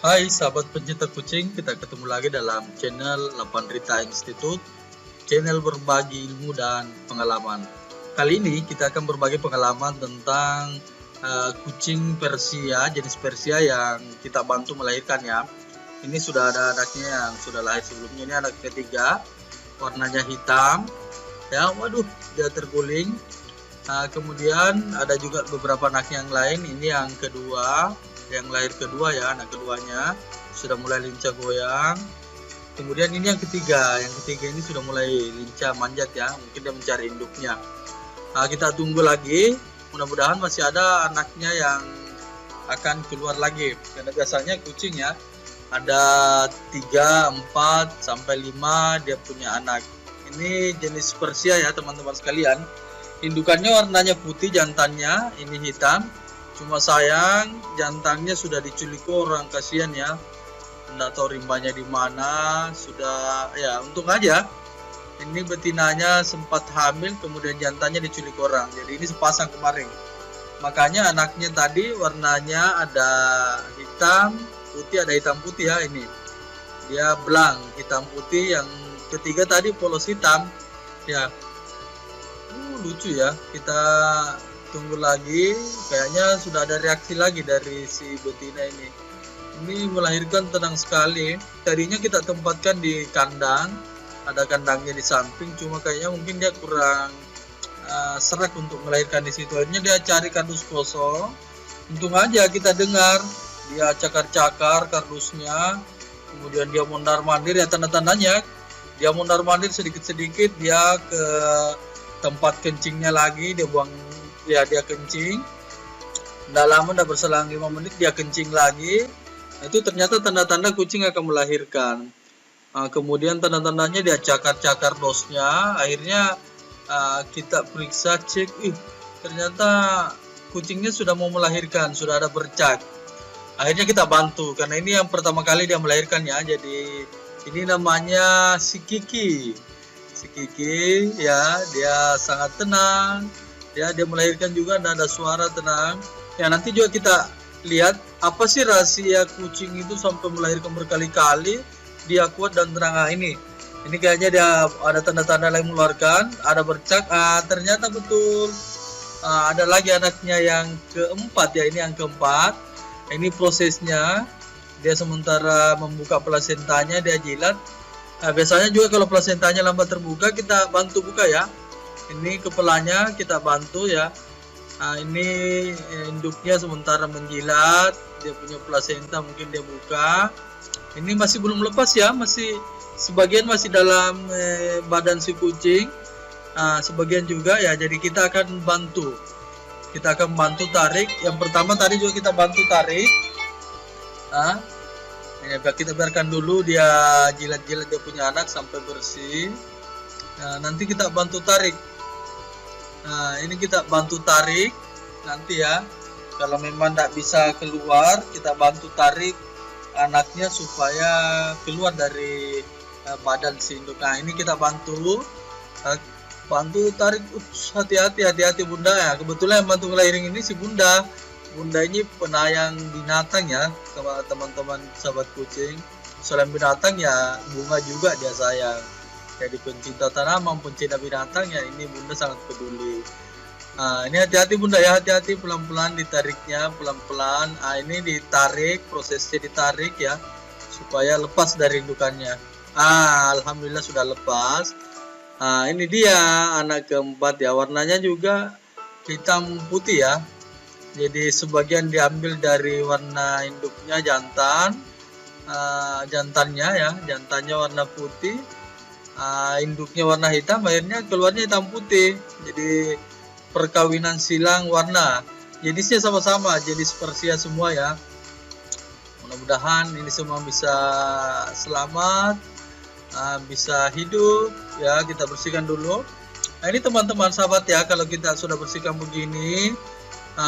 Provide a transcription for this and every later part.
Hai sahabat pencinta kucing, kita ketemu lagi dalam channel Lapanrita Institute, channel berbagi ilmu dan pengalaman. Kali ini kita akan berbagi pengalaman tentang kucing Persia, jenis Persia yang kita bantu melahirkan ya. Ini sudah ada anaknya yang sudah lahir sebelumnya, ini anak ketiga, warnanya hitam. Ya, waduh, dia terguling. Kemudian ada juga beberapa anak yang lain, ini yang kedua, yang lahir kedua ya, anak keduanya sudah mulai lincah goyang. Kemudian ini yang ketiga ini sudah mulai lincah manjat ya, mungkin dia mencari induknya. Kita tunggu lagi, mudah-mudahan masih ada anaknya yang akan keluar lagi, karena biasanya kucing ya ada 3, 4 sampai 5 dia punya anak. Ini jenis Persia ya teman-teman sekalian. Indukannya warnanya putih, jantannya ini hitam. Cuma sayang jantannya sudah diculik orang, kasihan ya. Nggak tahu rimbanya di mana. Sudah ya, untung aja ini betinanya sempat hamil, kemudian jantannya diculik orang. Jadi ini sepasang kemarin. Makanya anaknya tadi warnanya ada hitam putih, ada hitam putih ya. Ini dia belang hitam putih. Yang ketiga tadi polos hitam ya. Lucu ya, kita tunggu lagi, kayaknya sudah ada reaksi lagi dari si betina ini. Ini melahirkan tenang sekali. Tadinya kita tempatkan di kandang, ada kandangnya di samping, cuma kayaknya mungkin dia kurang serak untuk melahirkan di situ. Akhirnya dia cari kardus kosong. Untung aja kita dengar dia cakar-cakar kardusnya, kemudian dia mondar-mandir ya, tanda-tandanya dia mondar-mandir sedikit-sedikit, dia ke tempat kencingnya lagi, dia buang ya, dia kencing. Nggak lama, udah berselang 5 menit dia kencing lagi. Itu ternyata tanda-tanda kucing akan melahirkan. Kemudian tanda-tandanya dia cakar-cakar dosnya. Akhirnya kita periksa, cek, ternyata kucingnya sudah mau melahirkan, sudah ada bercak. Akhirnya kita bantu, karena ini yang pertama kali dia melahirkan ya. Jadi ini namanya si Kiki. Si Kiki ya, dia sangat tenang ya, dia melahirkan juga, dan ada suara tenang ya. Nanti juga kita lihat apa sih rahasia kucing itu sampai melahirkan berkali-kali, dia kuat dan tenang. Ini kayaknya dia ada tanda-tanda lain mengeluarkan, ada bercak. Ternyata betul, ada lagi anaknya yang keempat ya, ini yang keempat. Ini prosesnya, dia sementara membuka plasentanya, dia jilat. Biasanya juga kalau plasentanya lambat terbuka, kita bantu buka ya. Ini kepalanya kita bantu ya. Ini induknya sementara menjilat, dia punya plasenta, mungkin dia buka. Ini masih belum lepas ya, masih sebagian masih dalam badan si kucing, sebagian juga ya. Jadi kita akan bantu, tarik. Yang pertama tadi juga kita bantu tarik. Ya, kita biarkan dulu dia jilat-jilat dia punya anak sampai bersih. Nanti kita bantu tarik. Ini kita bantu tarik nanti ya. Kalau memang tidak bisa keluar, kita bantu tarik anaknya supaya keluar dari badan si induk. Ini kita bantu tarik. Hati-hati bunda ya. Kebetulan yang bantu ngelahirin ini si bunda. Bunda ini penayang binatang ya, sama teman-teman sahabat kucing. Selain binatang ya, bunga juga dia sayang. Jadi pencinta tanaman, pencinta binatang ya, ini bunda sangat peduli. Ini hati-hati bunda ya, hati-hati, pelan-pelan ditariknya, pelan-pelan. Ini ditarik, prosesnya ditarik ya, supaya lepas dari indukannya. Alhamdulillah sudah lepas. Ini dia anak keempat ya, warnanya juga hitam putih ya. Jadi sebagian diambil dari warna induknya, jantannya ya, jantannya warna putih, induknya warna hitam, akhirnya keluarnya hitam putih. Jadi perkawinan silang warna, jenisnya sama-sama, jenis Persia semua ya. Mudah-mudahan ini semua bisa selamat, bisa hidup ya. Kita bersihkan dulu. Ini teman-teman sahabat ya, kalau kita sudah bersihkan begini,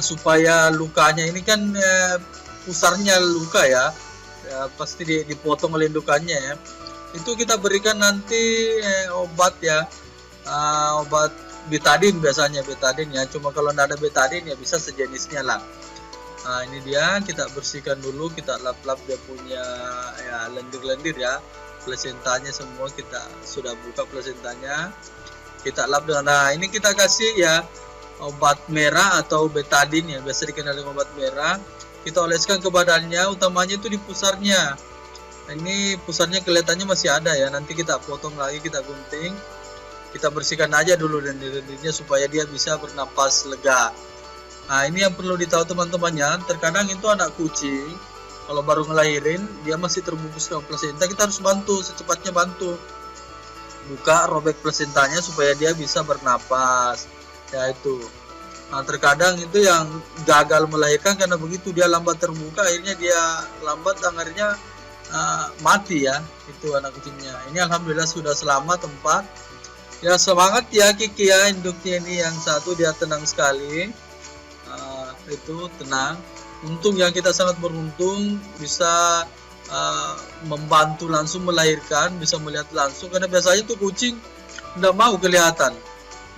supaya lukanya ini kan pusarnya luka ya, pasti dipotong oleh indukannya ya. Itu kita berikan nanti obat ya, obat betadin biasanya, betadin ya. Cuma kalau tidak ada betadin ya bisa sejenisnya lah. Nah ini dia, kita bersihkan dulu, kita lap-lap dia punya ya lendir-lendir ya, plasentanya semua kita sudah buka plasentanya, kita lap dengan, nah ini kita kasih ya obat merah atau betadin ya, biasa dikenal dengan obat merah. Kita oleskan ke badannya, utamanya itu di pusarnya. Nah, ini pusarnya kelihatannya masih ada ya, nanti kita potong lagi, kita gunting, kita bersihkan aja dulu lendir-lendirnya supaya dia bisa bernapas lega. Nah ini yang perlu ditahu teman-temannya, terkadang itu anak kucing kalau baru ngelahirin dia masih terbungkus dengan plasenta, kita harus bantu, secepatnya bantu buka, robek plasentanya supaya dia bisa bernapas ya itu. Nah terkadang itu yang gagal melahirkan karena begitu, dia lambat terbuka, akhirnya dia lambat, akhirnya mati ya itu anak kucingnya. Ini alhamdulillah sudah selamat tempat ya. Semangat ya Kiki ya, induknya ini yang satu dia tenang sekali. Itu tenang. Untung yang kita sangat beruntung bisa membantu langsung melahirkan, bisa melihat langsung, karena biasanya tuh kucing tidak mau kelihatan,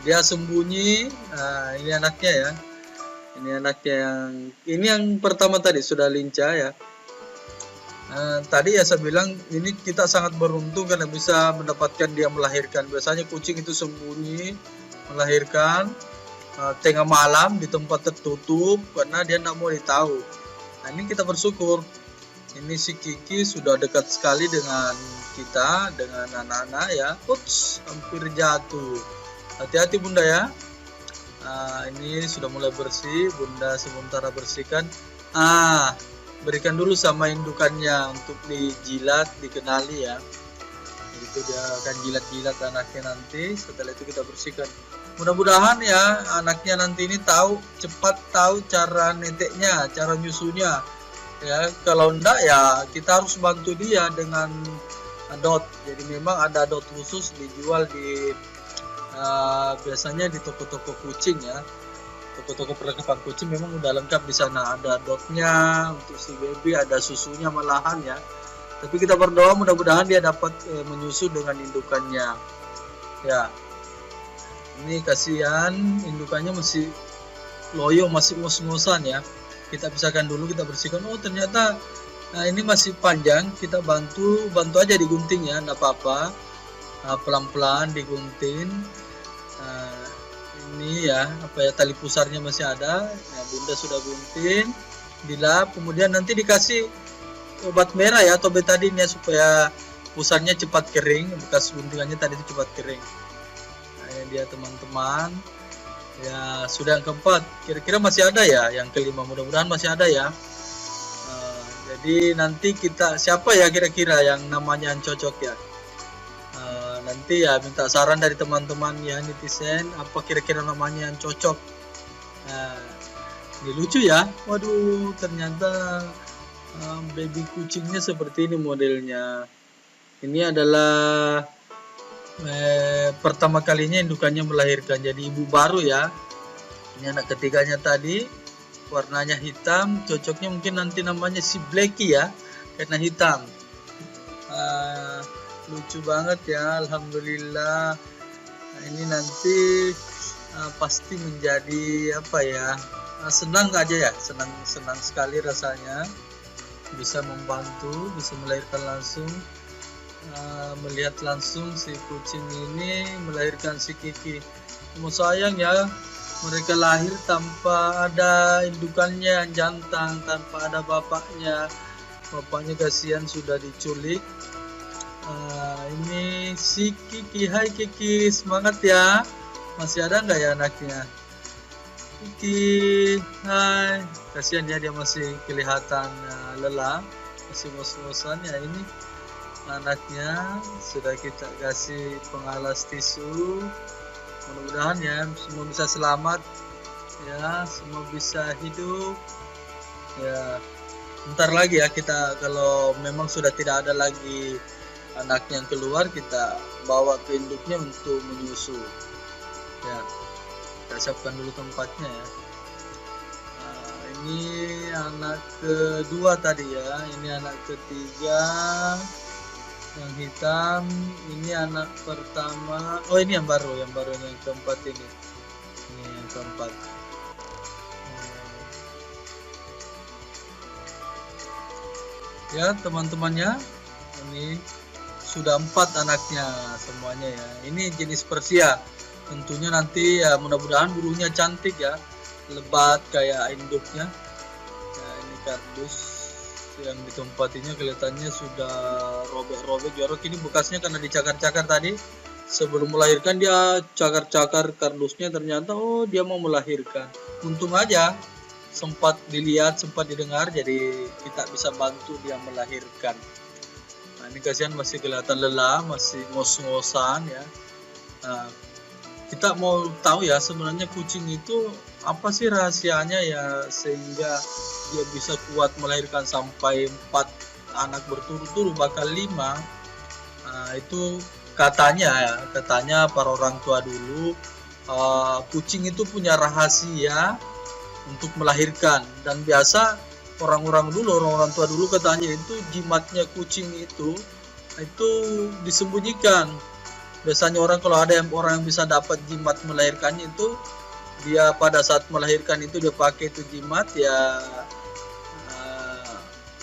dia sembunyi. Ini anaknya ya, ini anaknya yang pertama tadi sudah lincah ya. Tadi ya saya bilang ini kita sangat beruntung karena bisa mendapatkan dia melahirkan. Biasanya kucing itu sembunyi melahirkan tengah malam di tempat tertutup karena dia tidak mau ditahu. Nah ini kita bersyukur, ini si Kiki sudah dekat sekali dengan kita, dengan anak-anak ya. Ups, hampir jatuh, hati-hati bunda ya. Ini sudah mulai bersih, bunda sementara bersihkan. Berikan dulu sama indukannya untuk dijilat, dikenali ya. Itu dia akan jilat-jilat anaknya nanti, setelah itu kita bersihkan. Mudah-mudahan ya anaknya nanti ini cepat tahu cara neteknya, cara nyusunya ya. Kalau enggak ya kita harus bantu dia dengan dot. Jadi memang ada dot khusus dijual di biasanya di toko-toko kucing ya, toko-toko perlengkapan kucing memang udah lengkap di sana, ada dotnya untuk si baby, ada susunya malahan ya. Tapi kita berdoa mudah-mudahan dia dapat menyusu dengan indukannya ya. Ini kasihan indukannya masih loyo, masih ngos-ngosan ya. Kita pisahkan dulu, kita bersihkan. Oh ternyata ini masih panjang, kita bantu aja digunting ya, enggak apa-apa. Pelan-pelan digunting. Ini ya tali pusarnya masih ada ya, bunda sudah gunting, dilap, kemudian nanti dikasih obat merah ya atau betadin ya supaya pusarnya cepat kering, bekas guntingannya tadi itu cepat kering. Nah dia teman-teman ya, sudah yang keempat, kira-kira masih ada ya yang kelima, mudah-mudahan masih ada ya. Jadi nanti kita siapa ya kira-kira yang namanya yang cocok ya, nanti ya minta saran dari teman-teman ya netizen, apa kira-kira namanya yang cocok. Ini lucu ya, waduh ternyata baby kucingnya seperti ini modelnya. Ini adalah pertama kalinya indukannya melahirkan, jadi ibu baru ya. Ini anak ketiganya tadi, warnanya hitam, cocoknya mungkin nanti namanya si Blacky ya karena hitam. Lucu banget ya, alhamdulillah. Ini nanti pasti menjadi apa ya, senang aja ya, senang sekali rasanya bisa membantu, bisa melahirkan langsung, melihat langsung si kucing ini melahirkan si Kiki. Cuma sayang ya, mereka lahir tanpa ada indukannya yang jantan, tanpa ada bapaknya. Bapaknya kasihan sudah diculik. Ini si Kiki, hai Kiki, semangat ya. Masih ada nggak ya anaknya? Kiki, hai. Kasihan ya, dia masih kelihatan lelah, masih ngos-ngosan ya. Ini anaknya sudah kita kasih pengalas tisu. Mudah-mudahan ya semua bisa selamat ya, semua bisa hidup ya. Bentar lagi ya kita, kalau memang sudah tidak ada lagi anak yang keluar, kita bawa ke induknya untuk menyusu ya. Kita siapkan dulu tempatnya ya. Ini anak kedua tadi ya, ini anak ketiga yang hitam, ini anak pertama. Oh ini yang baru ini yang keempat, ini yang keempat. ya teman-temannya. Ini sudah 4 anaknya semuanya ya. Ini jenis Persia. Tentunya nanti ya mudah-mudahan bulunya cantik ya, lebat kayak induknya. Ya, ini kardus yang ditempatinya kelihatannya sudah robek-robek jorok. Ini bekasnya karena dicakar-cakar tadi. Sebelum melahirkan dia cakar-cakar kardusnya, ternyata oh dia mau melahirkan. Untung aja sempat dilihat, sempat didengar, jadi kita bisa bantu dia melahirkan. Nah, ini kasihan masih kelihatan lelah, masih ngos-ngosan ya. Nah, kita mau tahu ya sebenarnya kucing itu apa sih rahasianya ya sehingga dia bisa kuat melahirkan sampai 4 anak berturut-turut, bahkan 5. Nah, itu katanya para orang tua dulu, kucing itu punya rahasia untuk melahirkan, dan biasa orang-orang tua dulu katanya itu jimatnya kucing itu disembunyikan. Biasanya orang kalau ada orang yang bisa dapat jimat melahirkannya itu, dia pada saat melahirkan itu dia pakai itu jimat ya,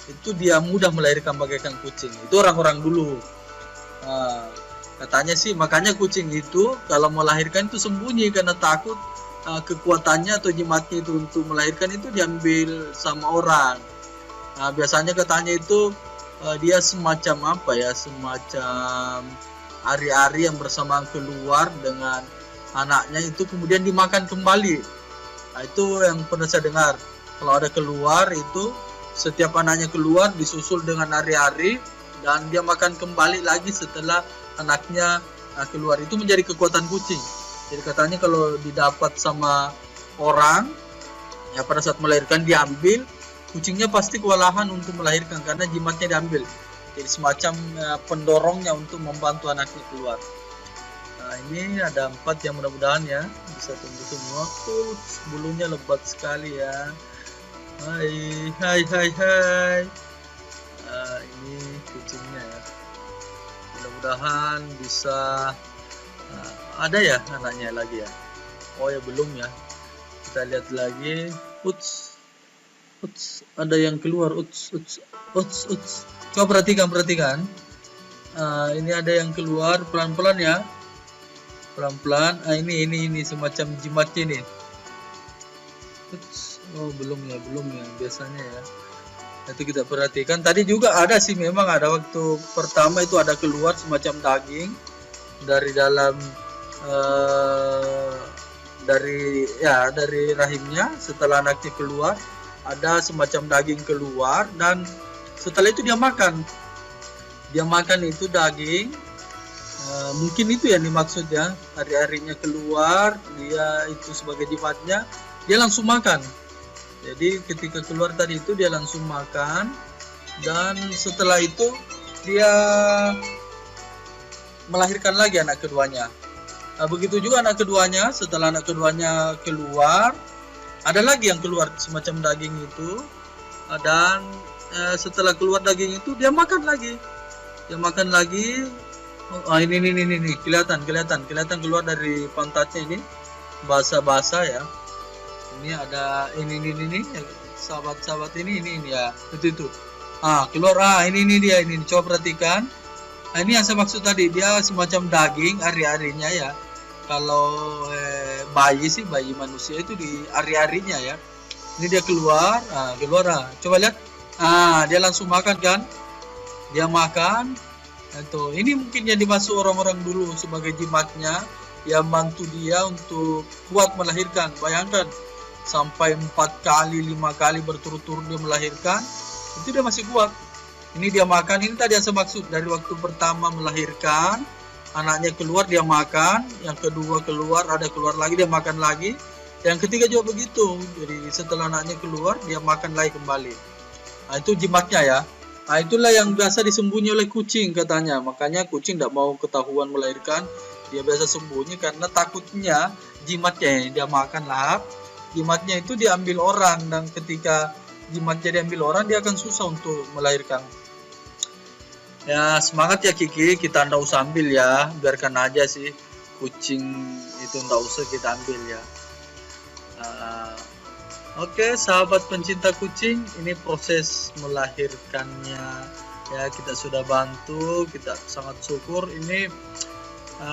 itu dia mudah melahirkan bagaikan kucing. Itu orang-orang dulu. Katanya sih makanya kucing itu kalau melahirkan itu sembunyi karena takut kekuatannya atau jimatnya itu untuk melahirkan itu diambil sama orang. Nah, biasanya katanya itu dia semacam apa ya, semacam ari-ari yang bersamaan keluar dengan anaknya itu kemudian dimakan kembali. Nah, itu yang pernah saya dengar. Kalau ada keluar itu setiap anaknya keluar disusul dengan ari-ari dan dia makan kembali lagi setelah anaknya keluar. Itu menjadi kekuatan kucing. Jadi katanya kalau didapat sama orang ya pada saat melahirkan diambil, kucingnya pasti kewalahan untuk melahirkan karena jimatnya diambil. Jadi semacam pendorongnya untuk membantu anaknya keluar. Nah, ini ada 4 yang mudah-mudahan ya bisa tumbuh semua. Bulunya lebat sekali ya. Hai. Ini kucingnya ya. Mudah-mudahan bisa ada ya anaknya lagi ya. Oh ya belum ya. Kita lihat lagi. Uts, ada yang keluar. Uts. Coba perhatikan. Ini ada yang keluar pelan-pelan ya. Pelan-pelan. Ini semacam jimatnya nih. Uts. Oh belum ya. Biasanya ya. Itu kita perhatikan. Tadi juga ada sih, memang ada waktu pertama itu ada keluar semacam daging dari dalam dari rahimnya. Setelah anaknya keluar ada semacam daging keluar, dan setelah itu dia makan itu daging. Mungkin itu yang dimaksud ya, hari-harinya keluar, dia itu sebagai jimatnya, dia langsung makan. Jadi ketika keluar tadi itu dia langsung makan, dan setelah itu dia melahirkan lagi anak keduanya. Nah, begitu juga anak keduanya. Setelah anak keduanya keluar, ada lagi yang keluar semacam daging itu, dan setelah keluar daging itu dia makan lagi. Ini kelihatan keluar dari pantatnya ini basah-basah ya. Ini ada ini sahabat-sahabat ini ya, itu keluar. Ini dia, ini coba perhatikan. Ini yang saya maksud tadi, dia semacam daging ari-arinya ya. Kalau bayi manusia itu di ari-arinya ya. Ini dia keluar. Coba lihat. Dia langsung makan kan? Dia makan. Itu ini mungkin yang dimaksud orang-orang dulu sebagai jimatnya, yang bantu dia untuk kuat melahirkan. Bayangkan sampai 4 kali 5 kali berturut-turut dia melahirkan, itu dia masih kuat. Ini dia makan. Ini tadi yang saya maksud, dari waktu pertama melahirkan anaknya keluar dia makan, yang kedua keluar lagi dia makan lagi, yang ketiga juga begitu. Jadi setelah anaknya keluar dia makan lagi kembali. Itu jimatnya ya. Itulah yang biasa disembunyi oleh kucing katanya. Makanya kucing tidak mau ketahuan melahirkan, dia biasa sembunyi karena takutnya jimatnya dia makan lahap, jimatnya itu diambil orang, dan ketika jimatnya diambil orang dia akan susah untuk melahirkan. Ya semangat ya Kiki, kita ndak usah ambil ya, biarkan aja sih kucing itu, ndak usah kita ambil ya. Oke, sahabat pencinta kucing, ini proses melahirkannya ya, kita sudah bantu, kita sangat syukur. Ini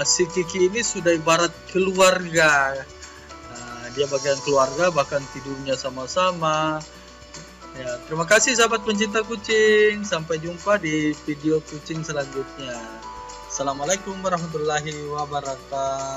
si Kiki ini sudah ibarat keluarga. Dia bagian keluarga, bahkan tidurnya sama-sama. Ya, terima kasih sahabat pencinta kucing. Sampai jumpa di video kucing selanjutnya. Assalamualaikum warahmatullahi wabarakatuh.